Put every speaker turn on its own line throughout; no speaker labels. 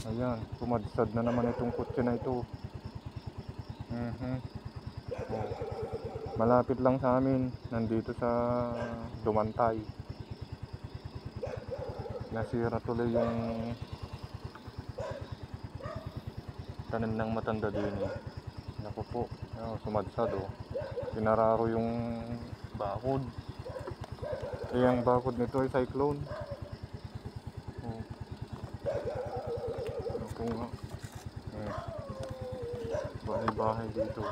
Ayan, pumadsad na naman itong kutsi na ito. Oh. Malapit lang sa amin, nandito sa Dumantay. Nasira tuloy yung tanim ng matanda din eh. Naku po, sumadsad oh. Pinararo yung bakod. Eh, ang bakod nito ay cyclone. Oh. Naku nga. Bahay-bahay dito.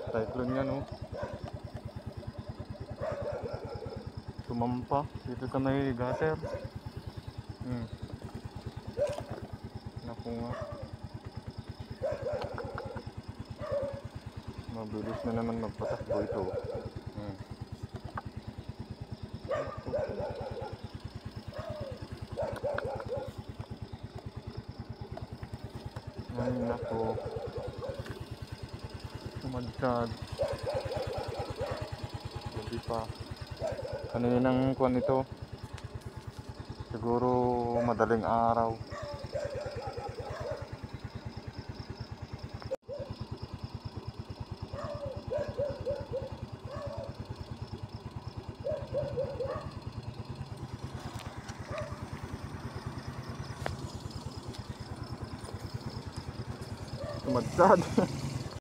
Cyclone yan oh. Sumampa dito sa may gutter. Naku nga. Mabilis na naman magpatakbo ito. Ay naku. Sumadsad. Gabi pa. Kaninang kuwan ito? Siguro madaling araw. Sumadsad.